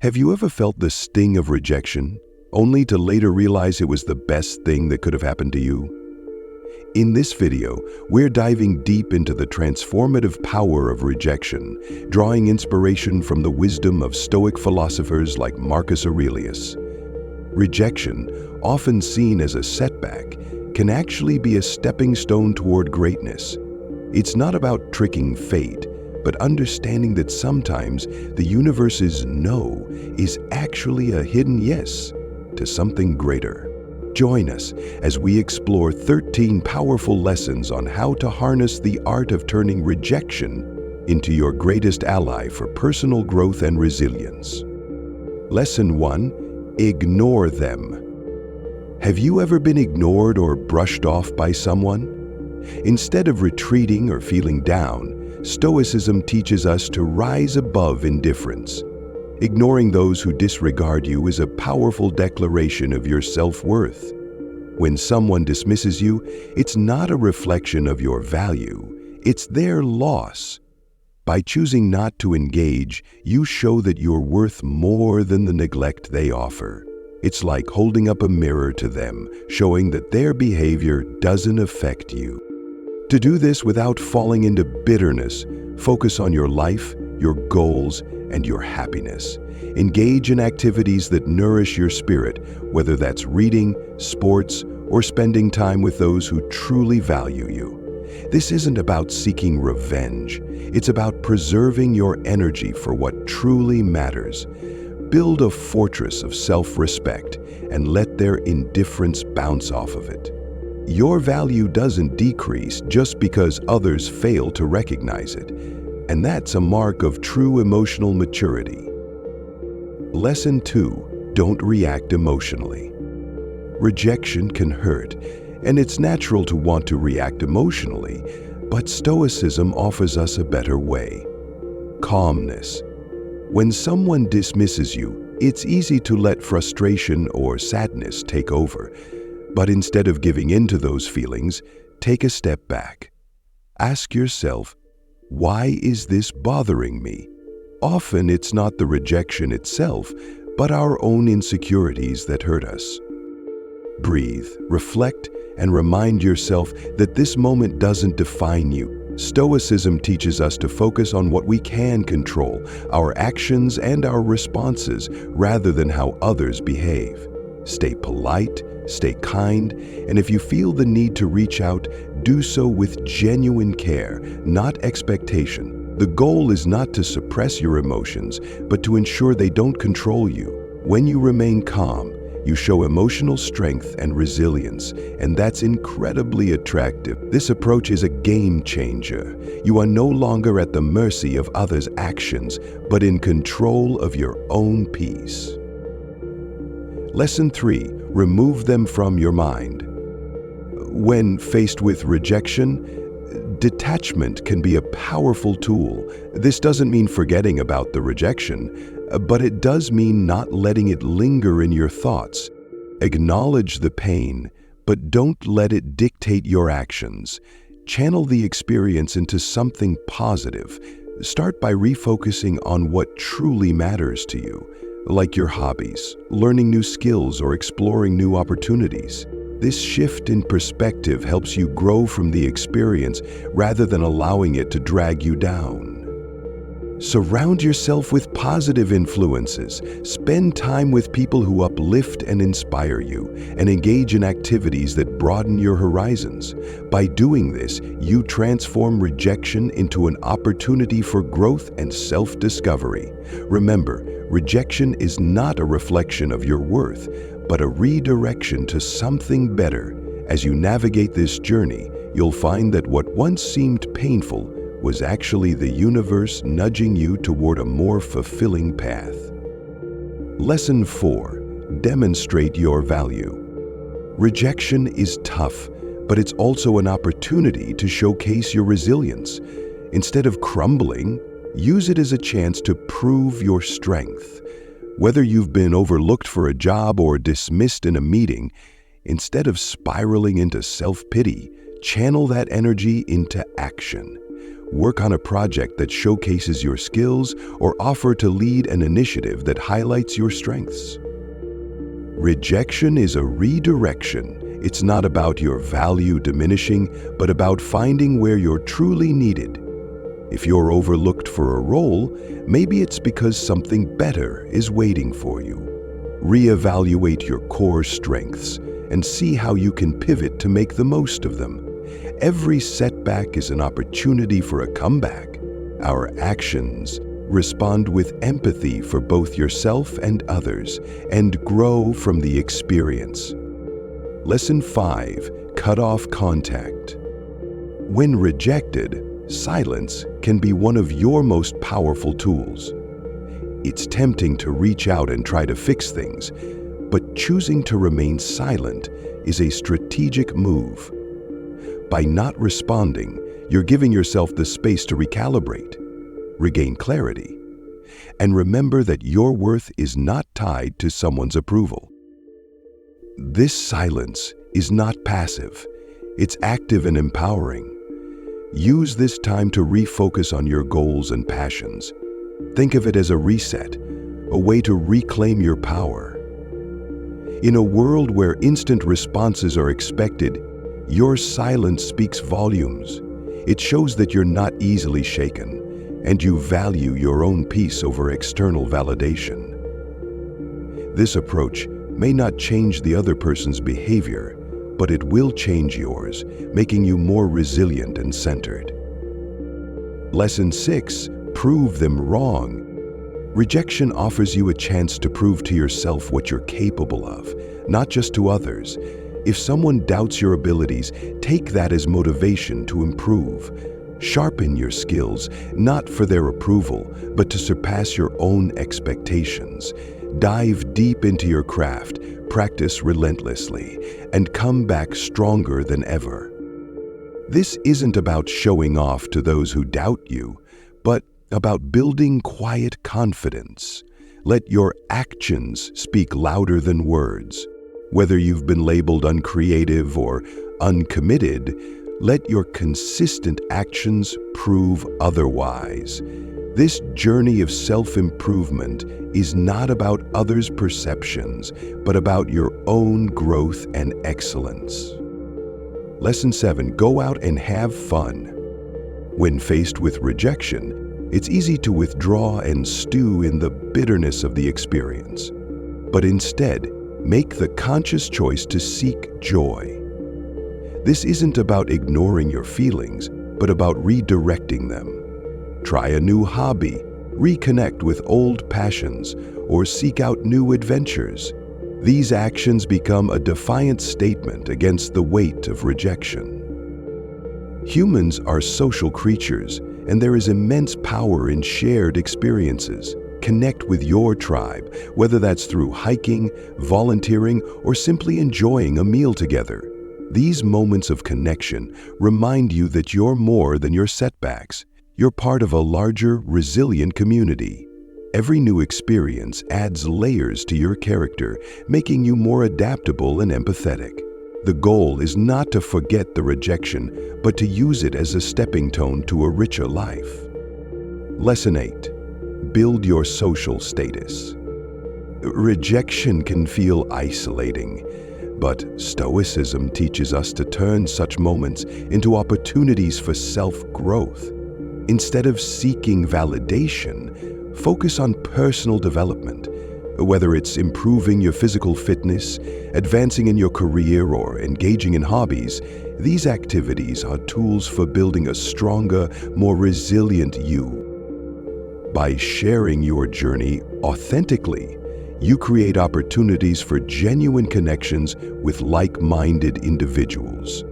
Have you ever felt the sting of rejection, only to later realize it was the best thing that could have happened to you? In this video, we're diving deep into the transformative power of rejection, drawing inspiration from the wisdom of Stoic philosophers like Marcus Aurelius. Rejection, often seen as a setback, can actually be a stepping stone toward greatness. It's not about tricking fate, but understanding that sometimes the universe's no is actually a hidden yes to something greater. Join us as we explore 13 powerful lessons on how to harness the art of turning rejection into your greatest ally for personal growth and resilience. Lesson 1: Ignore them. Have you ever been ignored or brushed off by someone? Instead of retreating or feeling down, Stoicism teaches us to rise above indifference. Ignoring those who disregard you is a powerful declaration of your self-worth. When someone dismisses you, it's not a reflection of your value, it's their loss. By choosing not to engage, you show that you're worth more than the neglect they offer. It's like holding up a mirror to them, showing that their behavior doesn't affect you. To do this without falling into bitterness, focus on your life, your goals, and your happiness. Engage in activities that nourish your spirit, whether that's reading, sports, or spending time with those who truly value you. This isn't about seeking revenge. It's about preserving your energy for what truly matters. Build a fortress of self-respect and let their indifference bounce off of it. Your value doesn't decrease just because others fail to recognize it, and that's a mark of true emotional maturity. Lesson 2: Don't react emotionally. Rejection can hurt, and it's natural to want to react emotionally, but Stoicism offers us a better way. Calmness. When someone dismisses you, it's easy to let frustration or sadness take over. But instead of giving in to those feelings, take a step back. Ask yourself, why is this bothering me? Often it's not the rejection itself, but our own insecurities that hurt us. Breathe, reflect, and remind yourself that this moment doesn't define you. Stoicism teaches us to focus on what we can control, our actions and our responses, rather than how others behave. Stay polite, stay kind, and if you feel the need to reach out, do so with genuine care, not expectation. The goal is not to suppress your emotions, but to ensure they don't control you. When you remain calm, you show emotional strength and resilience, and that's incredibly attractive. This approach is a game changer. You are no longer at the mercy of others' actions, but in control of your own peace. Lesson 3: Remove them from your mind. When faced with rejection, detachment can be a powerful tool. This doesn't mean forgetting about the rejection, but it does mean not letting it linger in your thoughts. Acknowledge the pain, but don't let it dictate your actions. Channel the experience into something positive. Start by refocusing on what truly matters to you, like your hobbies, learning new skills, or exploring new opportunities. This shift in perspective helps you grow from the experience rather than allowing it to drag you down. Surround yourself with positive influences. Spend time with people who uplift and inspire you, and engage in activities that broaden your horizons. By doing this, you transform rejection into an opportunity for growth and self-discovery. Remember, rejection is not a reflection of your worth, but a redirection to something better. As you navigate this journey, you'll find that what once seemed painful was actually the universe nudging you toward a more fulfilling path. Lesson 4: Demonstrate your value. Rejection is tough, but it's also an opportunity to showcase your resilience. Instead of crumbling, use it as a chance to prove your strength. Whether you've been overlooked for a job or dismissed in a meeting, instead of spiraling into self-pity, channel that energy into action. work on a project that showcases your skills, or offer to lead an initiative that highlights your strengths. Rejection is a redirection. It's not about your value diminishing, but about finding where you're truly needed. If you're overlooked for a role, maybe it's because something better is waiting for you. Reevaluate your core strengths and see how you can pivot to make the most of them. Every setback is an opportunity for a comeback. Our actions respond with empathy for both yourself and others, and grow from the experience. Lesson 5. Cut off contact. When rejected, silence can be one of your most powerful tools. It's tempting to reach out and try to fix things, but choosing to remain silent is a strategic move. By not responding, you're giving yourself the space to recalibrate, regain clarity, and remember that your worth is not tied to someone's approval. This silence is not passive, it's active and empowering. Use this time to refocus on your goals and passions. Think of it as a reset, a way to reclaim your power. In a world where instant responses are expected, your silence speaks volumes. It shows that you're not easily shaken, and you value your own peace over external validation. This approach may not change the other person's behavior, but it will change yours, making you more resilient and centered. Lesson 6. Prove them wrong. Rejection offers you a chance to prove to yourself what you're capable of, not just to others. If someone doubts your abilities, take that as motivation to improve. Sharpen your skills, not for their approval, but to surpass your own expectations. Dive deep into your craft, practice relentlessly, and come back stronger than ever. This isn't about showing off to those who doubt you, but about building quiet confidence. Let your actions speak louder than words. Whether you've been labeled uncreative or uncommitted, let your consistent actions prove otherwise. This journey of self-improvement is not about others' perceptions, but about your own growth and excellence. Lesson 7. Go out and have fun. When faced with rejection, it's easy to withdraw and stew in the bitterness of the experience. But instead, make the conscious choice to seek joy. This isn't about ignoring your feelings, but about redirecting them. Try a new hobby, reconnect with old passions, or seek out new adventures. These actions become a defiant statement against the weight of rejection. Humans are social creatures, and there is immense power in shared experiences. Connect with your tribe, whether that's through hiking, volunteering, or simply enjoying a meal together. These moments of connection remind you that you're more than your setbacks. You're part of a larger, resilient community. Every new experience adds layers to your character, making you more adaptable and empathetic. The goal is not to forget the rejection, but to use it as a stepping stone to a richer life. Lesson 8. Build your social status. Rejection can feel isolating, but Stoicism teaches us to turn such moments into opportunities for self-growth. Instead of seeking validation, focus on personal development. Whether it's improving your physical fitness, advancing in your career, or engaging in hobbies, these activities are tools for building a stronger, more resilient you. By sharing your journey authentically, you create opportunities for genuine connections with like-minded individuals.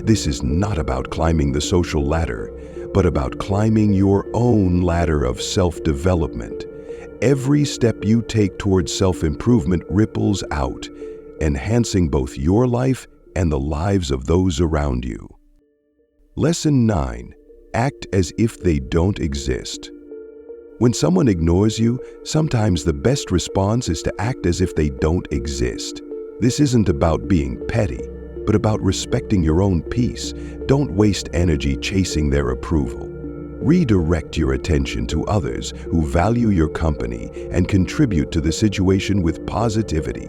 This is not about climbing the social ladder, but about climbing your own ladder of self-development. Every step you take towards self-improvement ripples out, enhancing both your life and the lives of those around you. Lesson 9. Act as if they don't exist. When someone ignores you, sometimes the best response is to act as if they don't exist. This isn't about being petty, but about respecting your own peace. Don't waste energy chasing their approval. Redirect your attention to others who value your company and contribute to the situation with positivity.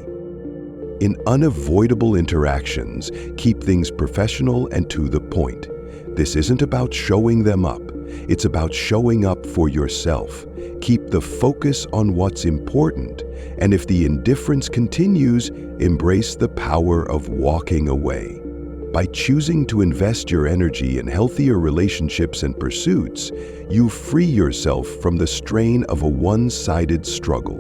In unavoidable interactions, keep things professional and to the point. This isn't about showing them up. It's about showing up for yourself. Keep the focus on what's important, and if the indifference continues, embrace the power of walking away. By choosing to invest your energy in healthier relationships and pursuits, you free yourself from the strain of a one-sided struggle.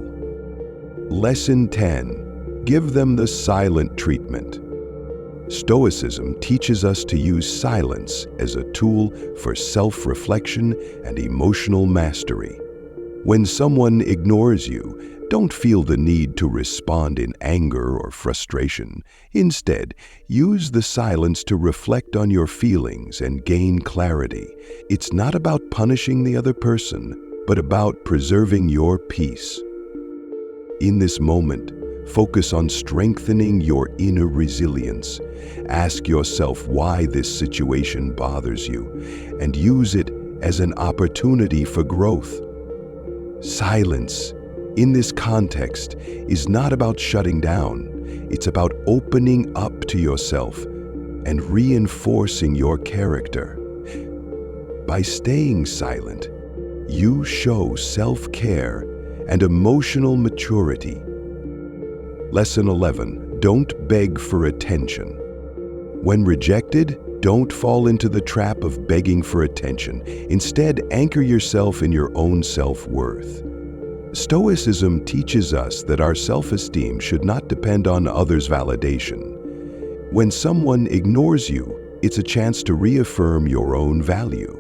Lesson 10. Give them the silent treatment. Stoicism teaches us to use silence as a tool for self-reflection and emotional mastery. When someone ignores you, don't feel the need to respond in anger or frustration. Instead, use the silence to reflect on your feelings and gain clarity. It's not about punishing the other person, but about preserving your peace. In this moment, focus on strengthening your inner resilience. Ask yourself why this situation bothers you, and use it as an opportunity for growth. Silence, in this context, is not about shutting down. It's about opening up to yourself and reinforcing your character. By staying silent, you show self-care and emotional maturity. Lesson 11. Don't beg for attention. When rejected, don't fall into the trap of begging for attention. Instead, anchor yourself in your own self-worth. Stoicism teaches us that our self-esteem should not depend on others' validation. When someone ignores you, it's a chance to reaffirm your own value.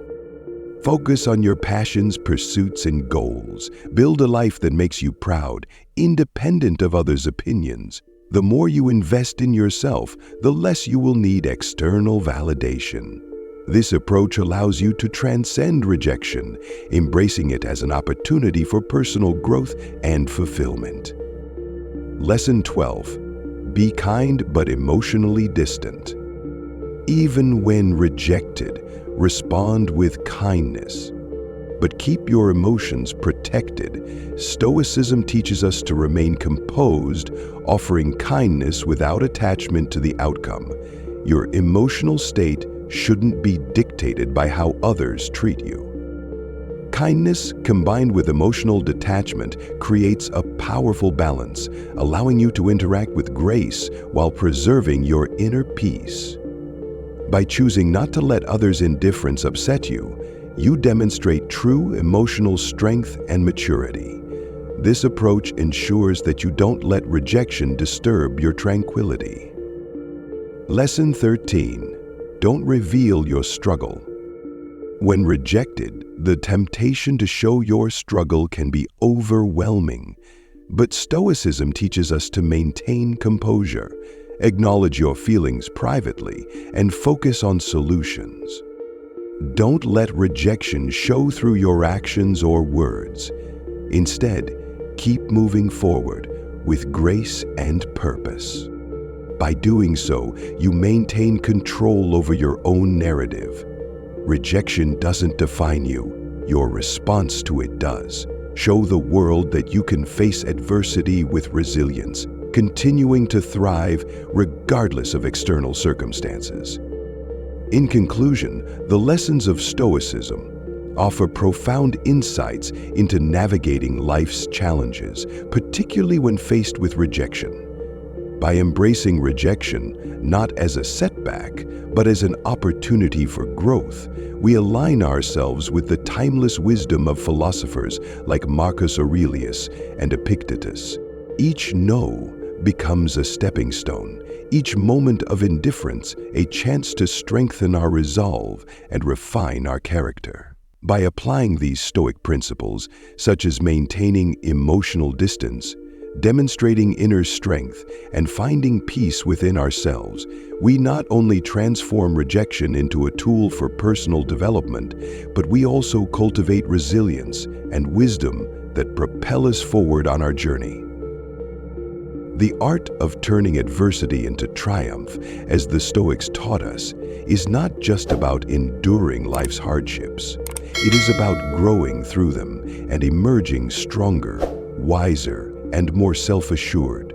Focus on your passions, pursuits, and goals. Build a life that makes you proud, independent of others' opinions. The more you invest in yourself, the less you will need external validation. This approach allows you to transcend rejection, embracing it as an opportunity for personal growth and fulfillment. Lesson 12. Be kind but emotionally distant. Even when rejected, respond with kindness. But keep your emotions protected. Stoicism teaches us to remain composed, offering kindness without attachment to the outcome. Your emotional state shouldn't be dictated by how others treat you. Kindness combined with emotional detachment creates a powerful balance, allowing you to interact with grace while preserving your inner peace. By choosing not to let others' indifference upset you, you demonstrate true emotional strength and maturity. This approach ensures that you don't let rejection disturb your tranquility. Lesson 13. Don't reveal your struggle. When rejected, the temptation to show your struggle can be overwhelming. But Stoicism teaches us to maintain composure, acknowledge your feelings privately, and focus on solutions. Don't let rejection show through your actions or words. Instead, keep moving forward with grace and purpose. By doing so, you maintain control over your own narrative. Rejection doesn't define you. Your response to it does. Show the world that you can face adversity with resilience, continuing to thrive regardless of external circumstances. In conclusion, the lessons of Stoicism offer profound insights into navigating life's challenges, particularly when faced with rejection. By embracing rejection, not as a setback, but as an opportunity for growth, we align ourselves with the timeless wisdom of philosophers like Marcus Aurelius and Epictetus. Each no becomes a stepping stone, each moment of indifference a chance to strengthen our resolve and refine our character. By applying these Stoic principles, such as maintaining emotional distance, demonstrating inner strength, and finding peace within ourselves, we not only transform rejection into a tool for personal development, but we also cultivate resilience and wisdom that propel us forward on our journey. The art of turning adversity into triumph, as the Stoics taught us, is not just about enduring life's hardships. It is about growing through them and emerging stronger, wiser, and more self-assured.